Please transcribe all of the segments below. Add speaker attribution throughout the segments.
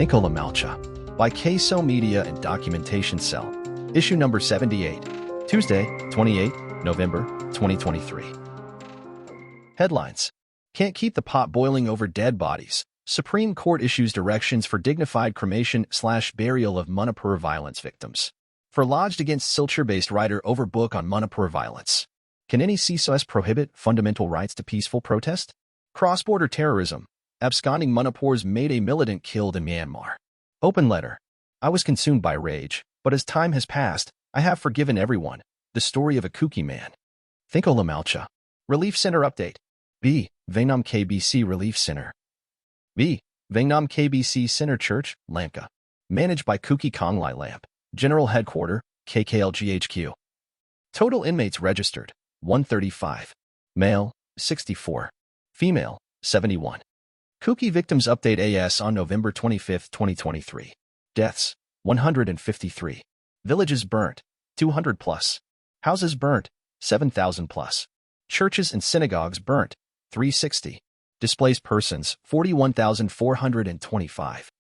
Speaker 1: Thingkho Le Malcha by KSO Media and Documentation Cell. Issue number 78. Tuesday, 28 November 2023. Headlines. Can't keep the pot boiling over dead bodies. Supreme Court issues directions for dignified cremation/burial of Manipur violence victims. For lodged against Silchar-based writer over book on Manipur violence. Can any CSOS prohibit fundamental rights to peaceful protest? Cross-border terrorism. Absconding Manipur's Mayday militant killed in Myanmar. Open letter. I was consumed by rage, but as time has passed, I have forgiven everyone. The story of a kooky man. Thingkho Le Malcha. Relief Center update. B. Vainam KBC Relief Center. B. Vainam KBC Center Church, Lamka. Managed by Kuki Konglai Lamp. General Headquarter, KKLGHQ. Total inmates registered, 135. Male, 64. Female, 71. Kuki Victims Update AS on November 25, 2023. Deaths, 153. Villages burnt, 200 plus. Houses burnt, 7,000 plus. Churches and synagogues burnt, 360. Displaced persons, 41,425.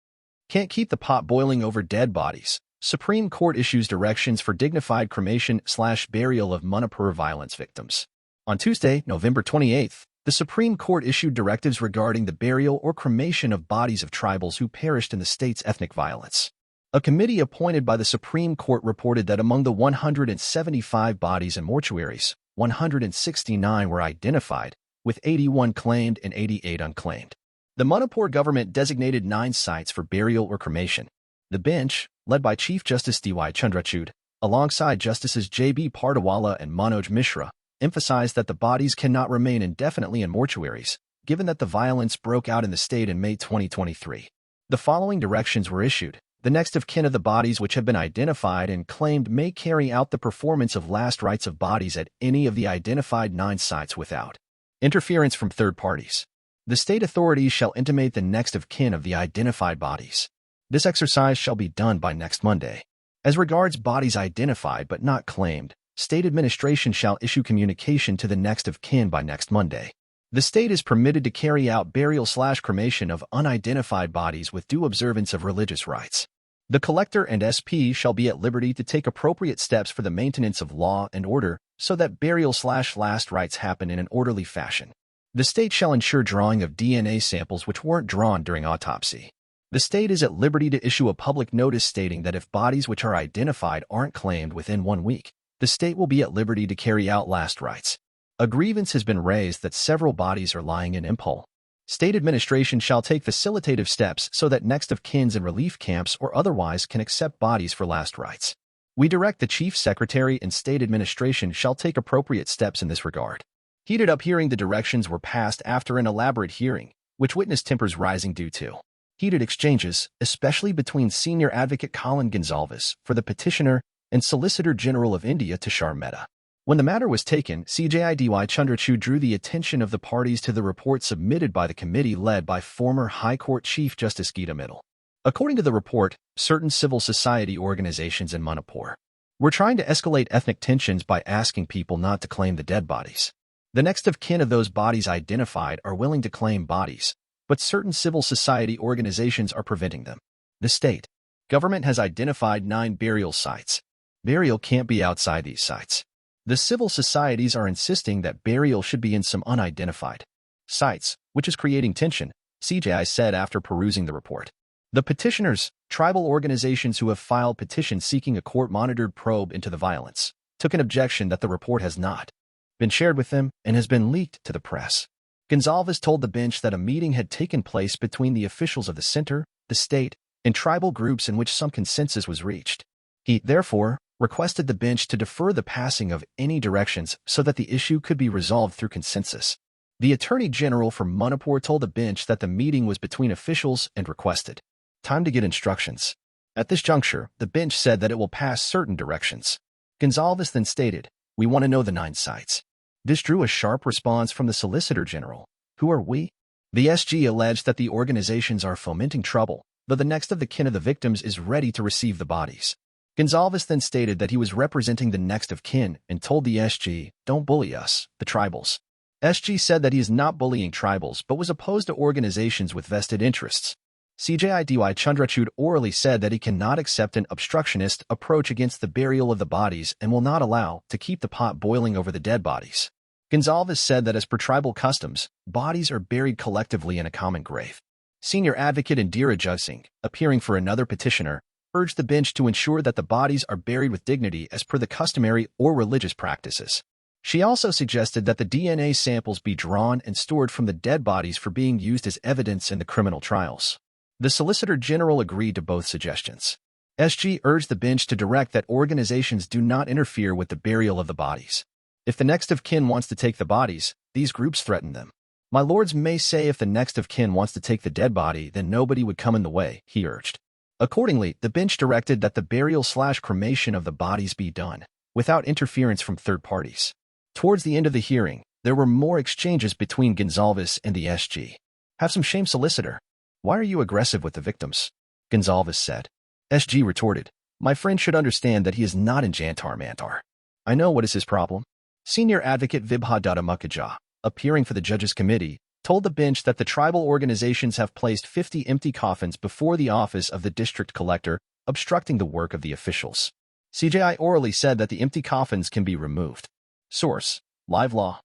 Speaker 1: Can't keep the pot boiling over dead bodies. Supreme Court issues directions for dignified cremation/burial of Manipur violence victims. On Tuesday, November 28th, the Supreme Court issued directives regarding the burial or cremation of bodies of tribals who perished in the state's ethnic violence. A committee appointed by the Supreme Court reported that among the 175 bodies in mortuaries, 169 were identified, with 81 claimed and 88 unclaimed. The Manipur government designated 9 sites for burial or cremation. The bench, led by Chief Justice D.Y. Chandrachud, alongside Justices J.B. Pardawala and Manoj Mishra, emphasized that the bodies cannot remain indefinitely in mortuaries, given that the violence broke out in the state in May 2023. The following directions were issued. The next of kin of the bodies which have been identified and claimed may carry out the performance of last rites of bodies at any of the identified 9 sites without interference from third parties. The state authorities shall intimate the next of kin of the identified bodies. This exercise shall be done by next Monday. As regards bodies identified but not claimed, state administration shall issue communication to the next of kin by next Monday. The state is permitted to carry out burial/cremation of unidentified bodies with due observance of religious rites. The collector and SP shall be at liberty to take appropriate steps for the maintenance of law and order so that burial/last rites happen in an orderly fashion. The state shall ensure drawing of DNA samples which weren't drawn during autopsy. The state is at liberty to issue a public notice stating that if bodies which are identified aren't claimed within 1 week, the state will be at liberty to carry out last rites. A grievance has been raised that several bodies are lying in Impul. State administration shall take facilitative steps so that next of kins in relief camps or otherwise can accept bodies for last rites. We direct the Chief Secretary and State Administration shall take appropriate steps in this regard. Heated up hearing. The directions were passed after an elaborate hearing, which witnessed tempers rising due to heated exchanges, especially between Senior Advocate Colin Gonsalves for the petitioner and Solicitor General of India Tushar Mehta. When the matter was taken, CJI D.Y. Chandrachud drew the attention of the parties to the report submitted by the committee led by former High Court Chief Justice Geeta Mittal. According to the report, certain civil society organizations in Manipur were trying to escalate ethnic tensions by asking people not to claim the dead bodies. The next of kin of those bodies identified are willing to claim bodies, but certain civil society organizations are preventing them. The state government has identified 9 burial sites. Burial can't be outside these sites. The civil societies are insisting that burial should be in some unidentified sites, which is creating tension, CJI said after perusing the report. The petitioners, tribal organizations who have filed petitions seeking a court-monitored probe into the violence, took an objection that the report has not been shared with them and has been leaked to the press. Gonsalves told the bench that a meeting had taken place between the officials of the center, the state, and tribal groups in which some consensus was reached. He, therefore, requested the bench to defer the passing of any directions so that the issue could be resolved through consensus. The Attorney General for Manipur told the bench that the meeting was between officials and requested time to get instructions. At this juncture, the bench said that it will pass certain directions. Gonsalves then stated, "We want to know the 9 sites." This drew a sharp response from the Solicitor General. Who are we? The SG alleged that the organizations are fomenting trouble, though the next of the kin of the victims is ready to receive the bodies. Gonsalves then stated that he was representing the next of kin and told the SG, "Don't bully us, the tribals." SG said that he is not bullying tribals but was opposed to organizations with vested interests. CJIDY Chandrachud orally said that he cannot accept an obstructionist approach against the burial of the bodies and will not allow to keep the pot boiling over the dead bodies. Gonzalez said that as per tribal customs, bodies are buried collectively in a common grave. Senior advocate Indira Jugsing, appearing for another petitioner, urged the bench to ensure that the bodies are buried with dignity as per the customary or religious practices. She also suggested that the DNA samples be drawn and stored from the dead bodies for being used as evidence in the criminal trials. The Solicitor General agreed to both suggestions. SG urged the bench to direct that organizations do not interfere with the burial of the bodies. If the next of kin wants to take the bodies, these groups threaten them. My lords may say if the next of kin wants to take the dead body, then nobody would come in the way, he urged. Accordingly, the bench directed that the burial/cremation of the bodies be done, without interference from third parties. Towards the end of the hearing, there were more exchanges between Gonzalez and the SG. Have some shame, solicitor. Why are you aggressive with the victims? Gonzalez said. SG retorted, my friend should understand that he is not in Jantar Mantar. I know what is his problem. Senior advocate Vibha Dutta Mukherjee, appearing for the judges' committee, told the bench that the tribal organizations have placed 50 empty coffins before the office of the district collector, obstructing the work of the officials. CJI orally said that the empty coffins can be removed. Source: Live Law.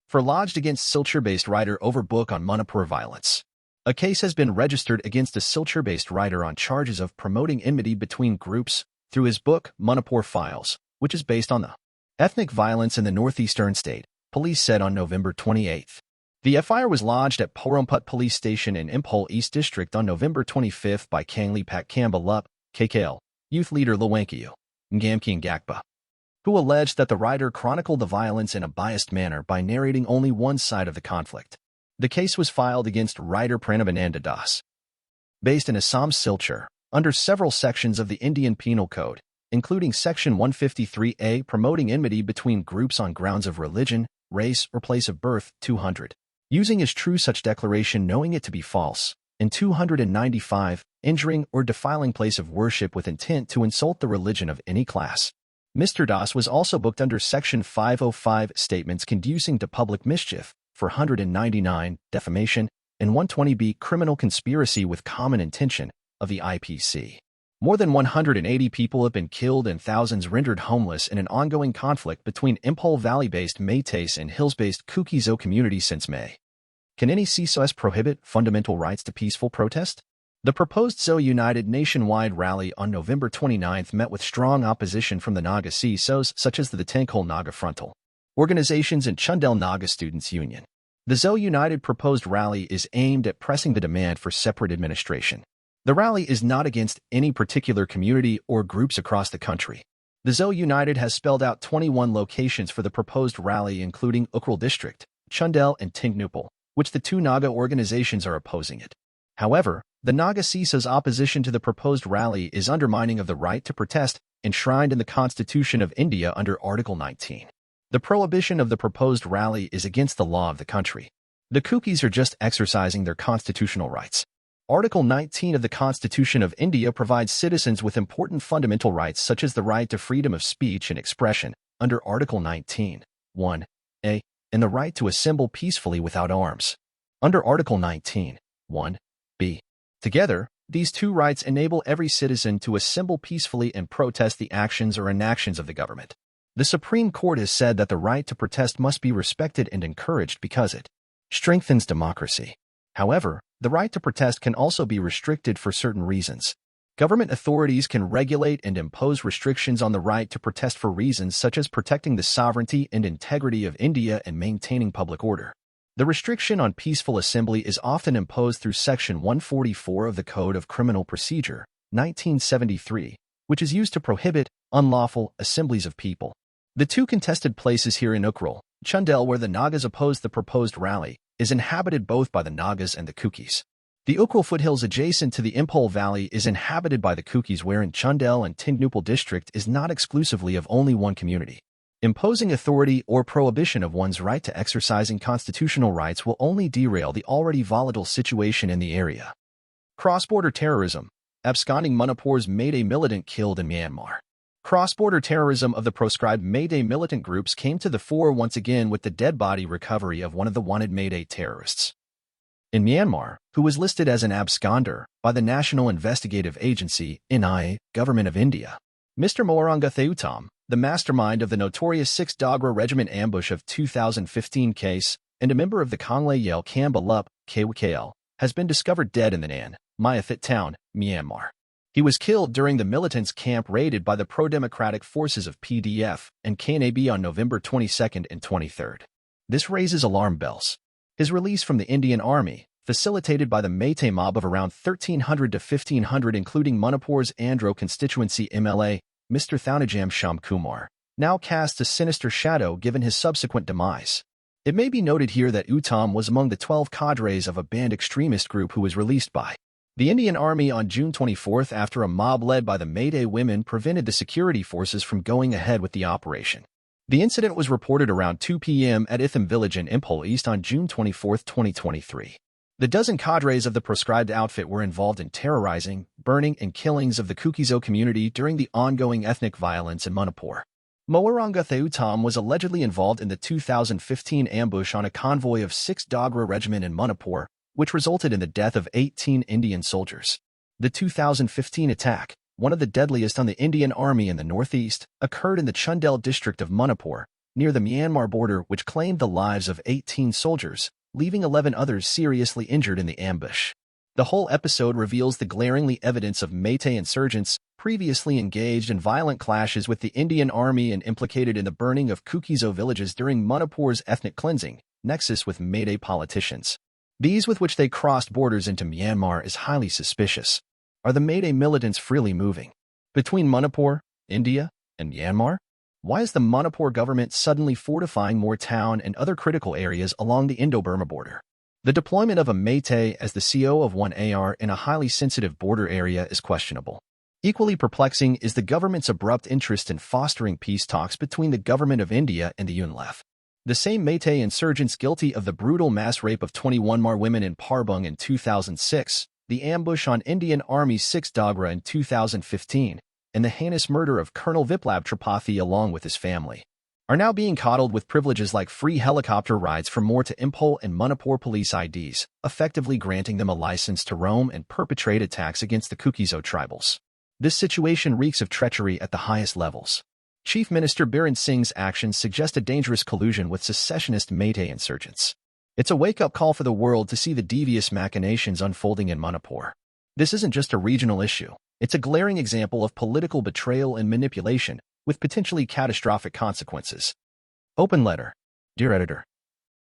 Speaker 1: For lodged against Silchar-based writer over book on Manipur violence. A case has been registered against a Silchar-based writer on charges of promoting enmity between groups through his book Manipur Files, which is based on the ethnic violence in the northeastern state, police said on November 28. The FIR was lodged at Porumput Police Station in Imphal East District on November 25 by Kangli Pak Kamba Lup, KKL, youth leader Lwankiu, Ngamki Ngakpa, who alleged that the writer chronicled the violence in a biased manner by narrating only one side of the conflict. The case was filed against writer Pranavananda Das. Based in Assam's Silchar, under several sections of the Indian Penal Code, including Section 153A promoting enmity between groups on grounds of religion, race, or place of birth, 200. Using as true such declaration knowing it to be false, and 295, injuring or defiling place of worship with intent to insult the religion of any class. Mr. Das was also booked under Section 505 statements conducing to public mischief for 199, defamation, and 120B criminal conspiracy with common intention of the IPC. More than 180 people have been killed and thousands rendered homeless in an ongoing conflict between Imphal Valley-based Métis and Hills-based Kuki-Zo communities since May. Can any CSOS prohibit fundamental rights to peaceful protest? The proposed Zo United nationwide rally on November 29 met with strong opposition from the Naga CSOs such as the Thingkho Naga Frontal organizations and Chundel Naga Students Union. The Zo United proposed rally is aimed at pressing the demand for separate administration. The rally is not against any particular community or groups across the country. The Zo United has spelled out 21 locations for the proposed rally including Ukral District, Chundel and Tingnupal, which the two Naga organizations are opposing it. However, the Naga CISO's opposition to the proposed rally is undermining of the right to protest enshrined in the Constitution of India under Article 19. The prohibition of the proposed rally is against the law of the country. The Kukis are just exercising their constitutional rights. Article 19 of the Constitution of India provides citizens with important fundamental rights such as the right to freedom of speech and expression under Article 19, 1a, and the right to assemble peacefully without arms under Article 19, 1b. Together, these two rights enable every citizen to assemble peacefully and protest the actions or inactions of the government. The Supreme Court has said that the right to protest must be respected and encouraged because it strengthens democracy. However, the right to protest can also be restricted for certain reasons. Government authorities can regulate and impose restrictions on the right to protest for reasons such as protecting the sovereignty and integrity of India and maintaining public order. The restriction on peaceful assembly is often imposed through Section 144 of the Code of Criminal Procedure, 1973, which is used to prohibit unlawful assemblies of people. The two contested places here in Ukral, Chundel, where the Nagas opposed the proposed rally, is inhabited both by the Nagas and the Kukis. The Ukral foothills adjacent to the Imphal Valley is inhabited by the Kukis, wherein Chundel and Tingnupal district is not exclusively of only one community. Imposing authority or prohibition of one's right to exercising constitutional rights will only derail the already volatile situation in the area. Cross-border terrorism. Absconding Manipur's Mayday militant killed in Myanmar. Cross-border terrorism of the proscribed Mayday militant groups came to the fore once again with the dead body recovery of one of the wanted Mayday terrorists in Myanmar, who who was listed as an absconder by the National Investigative Agency, NIA, Government of India. Mr. Moaranga Theutam, the mastermind of the notorious 6 Dogra Regiment ambush of 2015 case and a member of the Thingkho Le Malcha KWKL, has been discovered dead in the Nan Myafit town, Myanmar. He was killed during the militants' camp raided by the pro-democratic forces of PDF and KNAB on November 22nd and 23rd. This raises alarm bells. His release from the Indian Army, facilitated by the Meitei mob of around 1,300 to 1,500 including Manipur's Andhra constituency MLA, Mr. Thaunajam Shamkumar, now casts a sinister shadow given his subsequent demise. It may be noted here that Uttam was among the 12 cadres of a banned extremist group who was released by the Indian Army on June 24th after a mob led by the Meitei women prevented the security forces from going ahead with the operation. The incident was reported around 2 p.m. at Itham village in Impole East on June 24, 2023. The dozen cadres of the proscribed outfit were involved in terrorizing, burning, and killings of the Kukizo community during the ongoing ethnic violence in Manipur. Moaranga Theutam was allegedly involved in the 2015 ambush on a convoy of 6 Dogra Regiment in Manipur, which resulted in the death of 18 Indian soldiers. The 2015 attack, one of the deadliest on the Indian Army in the northeast, occurred in the Chundel district of Manipur, near the Myanmar border, which claimed the lives of 18 soldiers, leaving 11 others seriously injured in the ambush. The whole episode reveals the glaringly evidence of Meitei insurgents previously engaged in violent clashes with the Indian Army and implicated in the burning of Kukizo villages during Manipur's ethnic cleansing, nexus with Meitei politicians. These with which they crossed borders into Myanmar is highly suspicious. Are the Meitei militants freely moving between Manipur, India, and Myanmar? Why is the Manipur government suddenly fortifying more town and other critical areas along the Indo-Burma border? The deployment of a Meitei as the CO of one AR in a highly sensitive border area is questionable. Equally perplexing is the government's abrupt interest in fostering peace talks between the government of India and the UNLF. The same Meitei insurgents guilty of the brutal mass rape of 21 Mar women in Parbung in 2006, the ambush on Indian Army's 6 Dogra in 2015, and the heinous murder of Colonel Viplab Tripathi along with his family, are now being coddled with privileges like free helicopter rides from more to Impole and Manipur police IDs, effectively granting them a license to roam and perpetrate attacks against the Kukizo tribals. This situation reeks of treachery at the highest levels. Chief Minister Biren Singh's actions suggest a dangerous collusion with secessionist Meitei insurgents. It's a wake-up call for the world to see the devious machinations unfolding in Manipur. This isn't just a regional issue. It's a glaring example of political betrayal and manipulation, with potentially catastrophic consequences. Open letter. Dear Editor,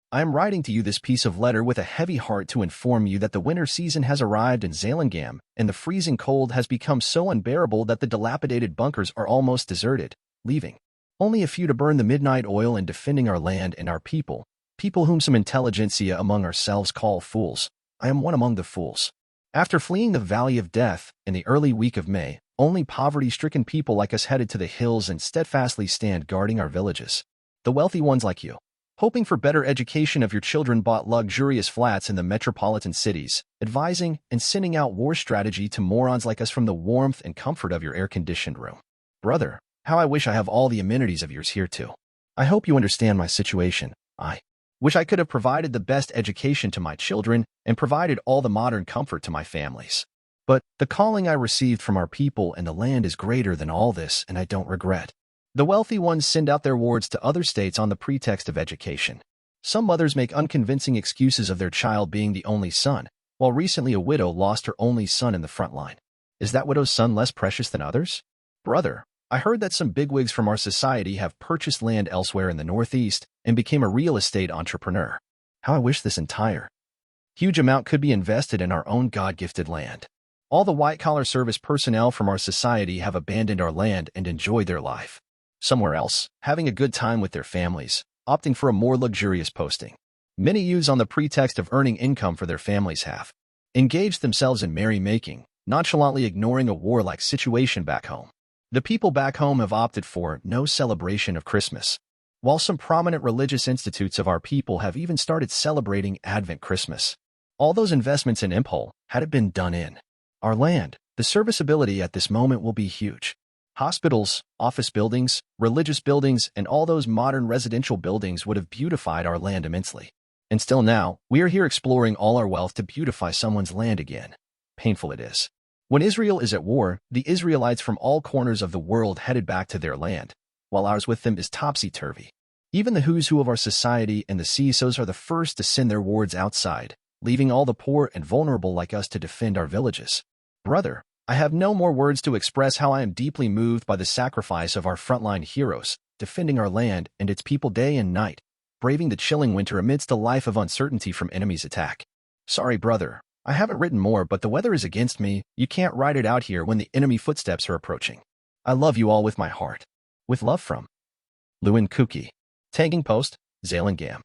Speaker 1: I am writing to you this piece of letter with a heavy heart to inform you that the winter season has arrived in Zalangam, and the freezing cold has become so unbearable that the dilapidated bunkers are almost deserted, leaving only a few to burn the midnight oil in defending our land and our people whom some intelligentsia among ourselves call fools. I am one among the fools. After fleeing the valley of death in the early week of May, only poverty-stricken people like us headed to the hills and steadfastly stand guarding our villages. The wealthy ones like you, hoping for better education of your children, bought luxurious flats in the metropolitan cities, advising and sending out war strategy to morons like us from the warmth and comfort of your air-conditioned room. Brother, how I wish I have all the amenities of yours here too. I hope you understand my situation. I wish I could have provided the best education to my children and provided all the modern comfort to my families. But the calling I received from our people and the land is greater than all this, and I don't regret. The wealthy ones send out their wards to other states on the pretext of education. Some mothers make unconvincing excuses of their child being the only son, while recently a widow lost her only son in the front line. Is that widow's son less precious than others? Brother, I heard that some bigwigs from our society have purchased land elsewhere in the Northeast and became a real estate entrepreneur. How I wish this entire huge amount could be invested in our own God-gifted land. All the white-collar service personnel from our society have abandoned our land and enjoyed their life somewhere else, having a good time with their families, opting for a more luxurious posting. Many youths on the pretext of earning income for their families have engaged themselves in merrymaking, nonchalantly ignoring a war-like situation back home. The people back home have opted for no celebration of Christmas, while some prominent religious institutes of our people have even started celebrating Advent Christmas. All those investments in Impole, had it been done in our land, the serviceability at this moment will be huge. Hospitals, office buildings, religious buildings, and all those modern residential buildings would have beautified our land immensely. And still now, we are here exploring all our wealth to beautify someone's land again. Painful it is. When Israel is at war, the Israelites from all corners of the world headed back to their land, while ours with them is topsy-turvy. Even the who's who of our society and the CISOs are the first to send their wards outside, leaving all the poor and vulnerable like us to defend our villages. Brother, I have no more words to express how I am deeply moved by the sacrifice of our frontline heroes, defending our land and its people day and night, braving the chilling winter amidst a life of uncertainty from enemy's attack. Sorry, brother, I haven't written more, but the weather is against me. You can't ride it out here when the enemy footsteps are approaching. I love you all with my heart. With love from Lewin Kuki. Tagging post, Zalingam.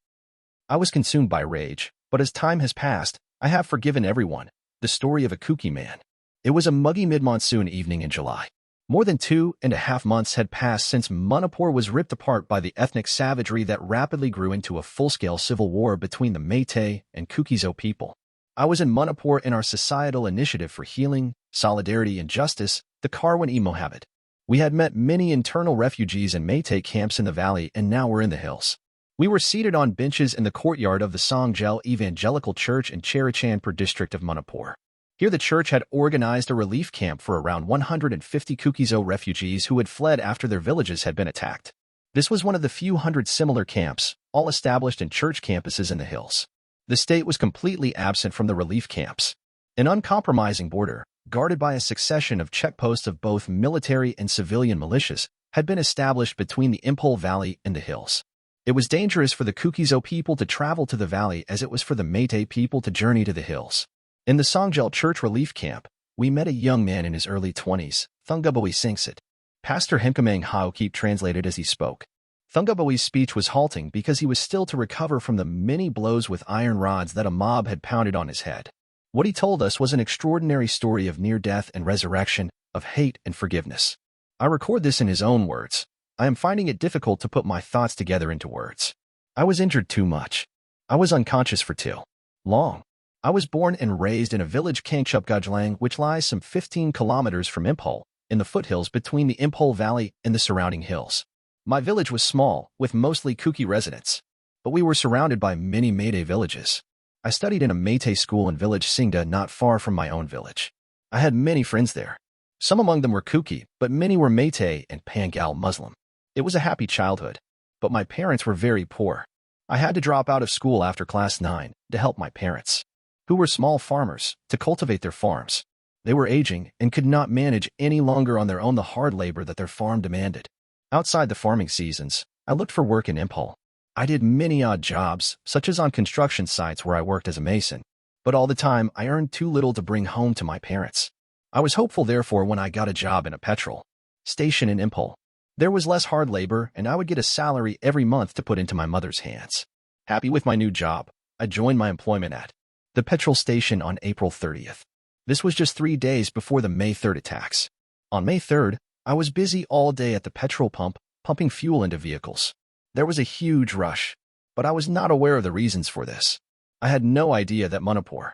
Speaker 1: I was consumed by rage, but as time has passed, I have forgiven everyone. The story of a Kuki man. It was a muggy mid-monsoon evening in July. More than 2.5 months had passed since Manipur was ripped apart by the ethnic savagery that rapidly grew into a full-scale civil war between the Meitei and Kukizo people. I was in Manipur in our societal initiative for healing, solidarity, and justice, the Karwan Mohabit. We had met many internal refugees and Meitei camps in the valley, and now we're in the hills. We were seated on benches in the courtyard of the Songjel Evangelical Church in Cherichandpur district of Manipur. Here the church had organized a relief camp for around 150 Kukizo refugees who had fled after their villages had been attacked. This was one of the few hundred similar camps, all established in church campuses in the hills. The state was completely absent from the relief camps. An uncompromising border, guarded by a succession of checkposts of both military and civilian militias, had been established between the Impol Valley and the hills. It was dangerous for the Kukizo people to travel to the valley as it was for the Meitei people to journey to the hills. In the Songjel Church Relief Camp, we met a young man in his early 20s, Thungaboi Singsit. Pastor Himkamang Haokip translated as he spoke. Thungaboi's speech was halting because he was still to recover from the many blows with iron rods that a mob had pounded on his head. What he told us was an extraordinary story of near death and resurrection, of hate and forgiveness. I record this in his own words. I am finding it difficult to put my thoughts together into words. I was injured too much. I was unconscious for too long. I was born and raised in a village Kangchupgajlang, which lies some 15 kilometers from Impol, in the foothills between the Impol Valley and the surrounding hills. My village was small, with mostly Kuki residents, but we were surrounded by many Meitei villages. I studied in a Meitei school in village Singda not far from my own village. I had many friends there. Some among them were Kuki, but many were Meitei and Pangal Muslim. It was a happy childhood, but my parents were very poor. I had to drop out of school after class 9 to help my parents, who were small farmers, to cultivate their farms. They were aging and could not manage any longer on their own the hard labor that their farm demanded. Outside the farming seasons, I looked for work in Impol. I did many odd jobs, such as on construction sites where I worked as a mason, but all the time I earned too little to bring home to my parents. I was hopeful therefore when I got a job in a petrol station in Impol. There was less hard labor and I would get a salary every month to put into my mother's hands. Happy with my new job, I joined my employment at the petrol station on April 30th. This was just 3 days before the May 3rd attacks. On May 3rd, I was busy all day at the petrol pump, pumping fuel into vehicles. There was a huge rush, but I was not aware of the reasons for this. I had no idea that Manipur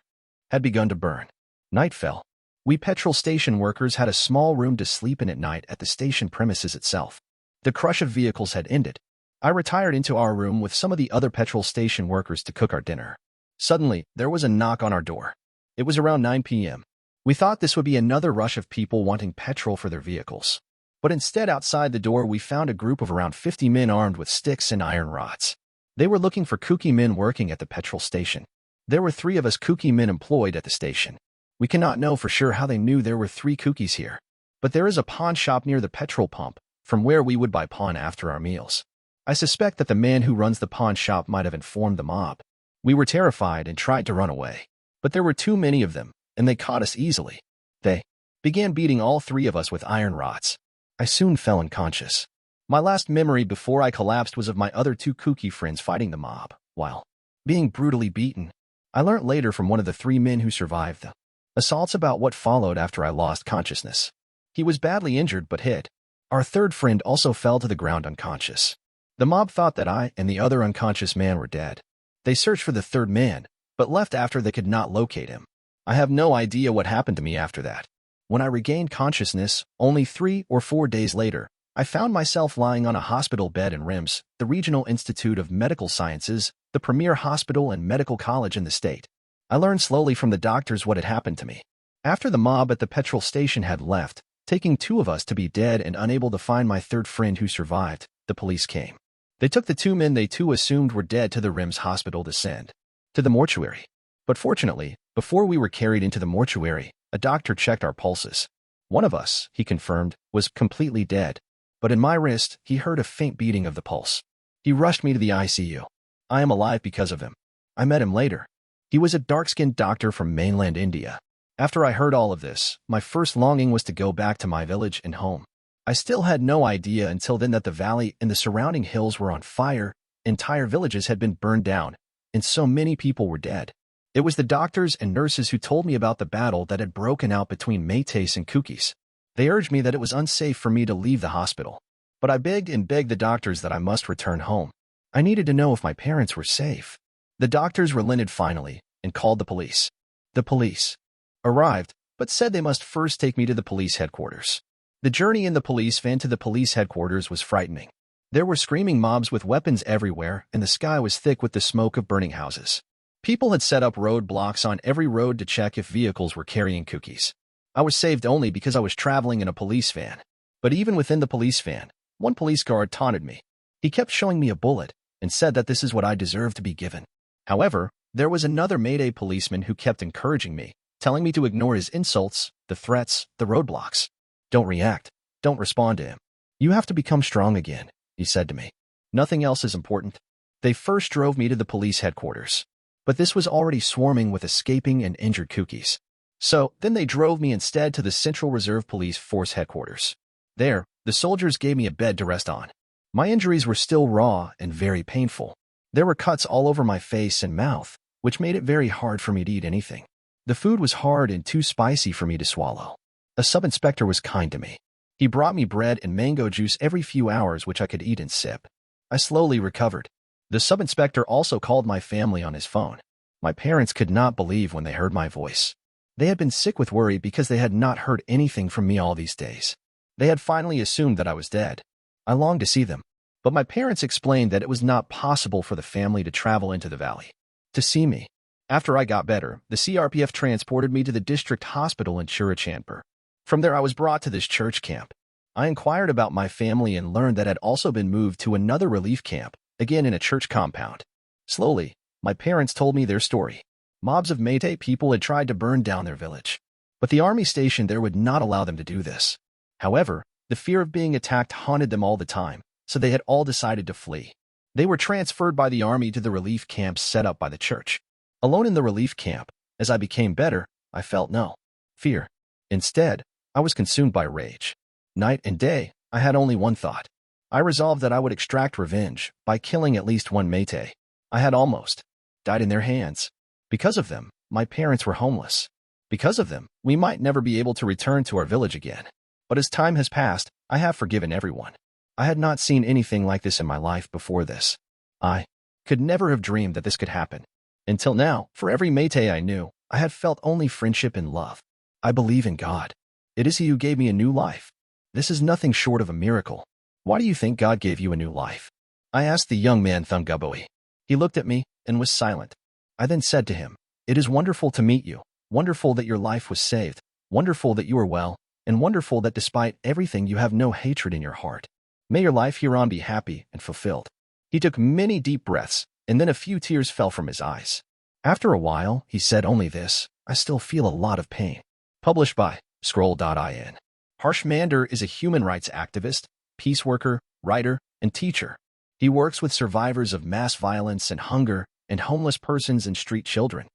Speaker 1: had begun to burn. Night fell. We petrol station workers had a small room to sleep in at night at the station premises itself. The crush of vehicles had ended. I retired into our room with some of the other petrol station workers to cook our dinner. Suddenly, there was a knock on our door. It was around 9 p.m. We thought this would be another rush of people wanting petrol for their vehicles. But instead, outside the door, we found a group of around 50 men armed with sticks and iron rods. They were looking for Kuki men working at the petrol station. There were 3 of us Kuki men employed at the station. We cannot know for sure how they knew there were 3 Kukis here. But there is a pawn shop near the petrol pump, from where we would buy pawn after our meals. I suspect that the man who runs the pawn shop might have informed the mob. We were terrified and tried to run away. But there were too many of them, and they caught us easily. They began beating all 3 of us with iron rods. I soon fell unconscious. My last memory before I collapsed was of my other 2 Kuki friends fighting the mob, while being brutally beaten. I learnt later from one of the 3 men who survived the assaults about what followed after I lost consciousness. He was badly injured but hit. Our 3rd friend also fell to the ground unconscious. The mob thought that I and the other unconscious man were dead. They searched for the 3rd man, but left after they could not locate him. I have no idea what happened to me after that. When I regained consciousness, only 3 or 4 days later, I found myself lying on a hospital bed in RIMS, the Regional Institute of Medical Sciences, the premier hospital and medical college in the state. I learned slowly from the doctors what had happened to me. After the mob at the petrol station had left, taking two of us to be dead and unable to find my third friend who survived, the police came. They took the two men they too assumed were dead to the RIMS hospital to send to the mortuary. But fortunately, before we were carried into the mortuary, a doctor checked our pulses. One of us, he confirmed, was completely dead, but in my wrist, he heard a faint beating of the pulse. He rushed me to the ICU. I am alive because of him. I met him later. He was a dark-skinned doctor from mainland India. After I heard all of this, my first longing was to go back to my village and home. I still had no idea until then that the valley and the surrounding hills were on fire, entire villages had been burned down, and so many people were dead. It was the doctors and nurses who told me about the battle that had broken out between Métis and Kukis. They urged me that it was unsafe for me to leave the hospital. But I begged and begged the doctors that I must return home. I needed to know if my parents were safe. The doctors relented finally and called the police. The police arrived, but said they must first take me to the police headquarters. The journey in the police van to the police headquarters was frightening. There were screaming mobs with weapons everywhere, and the sky was thick with the smoke of burning houses. People had set up roadblocks on every road to check if vehicles were carrying cookies. I was saved only because I was traveling in a police van. But even within the police van, one police guard taunted me. He kept showing me a bullet and said that this is what I deserve to be given. However, there was another Mayday policeman who kept encouraging me, telling me to ignore his insults, the threats, the roadblocks. Don't react. Don't respond to him. You have to become strong again, he said to me. Nothing else is important. They first drove me to the police headquarters. But this was already swarming with escaping and injured cookies. So, then they drove me instead to the Central Reserve Police Force headquarters. There, the soldiers gave me a bed to rest on. My injuries were still raw and very painful. There were cuts all over my face and mouth, which made it very hard for me to eat anything. The food was hard and too spicy for me to swallow. A sub-inspector was kind to me. He brought me bread and mango juice every few hours which I could eat and sip. I slowly recovered. The sub-inspector also called my family on his phone. My parents could not believe when they heard my voice. They had been sick with worry because they had not heard anything from me all these days. They had finally assumed that I was dead. I longed to see them, but my parents explained that it was not possible for the family to travel into the valley to see me. After I got better, the CRPF transported me to the district hospital in Churachandpur. From there I was brought to this church camp. I inquired about my family and learned that I had also been moved to another relief camp, again in a church compound. Slowly, my parents told me their story. Mobs of Métis people had tried to burn down their village, but the army station there would not allow them to do this. However, the fear of being attacked haunted them all the time, so they had all decided to flee. They were transferred by the army to the relief camps set up by the church. Alone in the relief camp, as I became better, I felt no fear. Instead, I was consumed by rage. Night and day, I had only one thought. I resolved that I would extract revenge by killing at least one Métis. I had almost died in their hands. Because of them, my parents were homeless. Because of them, we might never be able to return to our village again. But as time has passed, I have forgiven everyone. I had not seen anything like this in my life before this. I could never have dreamed that this could happen. Until now, for every Métis I knew, I had felt only friendship and love. I believe in God. It is He who gave me a new life. This is nothing short of a miracle. Why do you think God gave you a new life? I asked the young man Thingkho. He looked at me and was silent. I then said to him, "It is wonderful to meet you, wonderful that your life was saved, wonderful that you are well, and wonderful that despite everything you have no hatred in your heart. May your life hereon be happy and fulfilled." He took many deep breaths, and then a few tears fell from his eyes. After a while, he said only this, "I still feel a lot of pain." Published by Scroll.in. Harsh Mander is a human rights activist, peace worker, writer, and teacher. He works with survivors of mass violence and hunger and homeless persons and street children.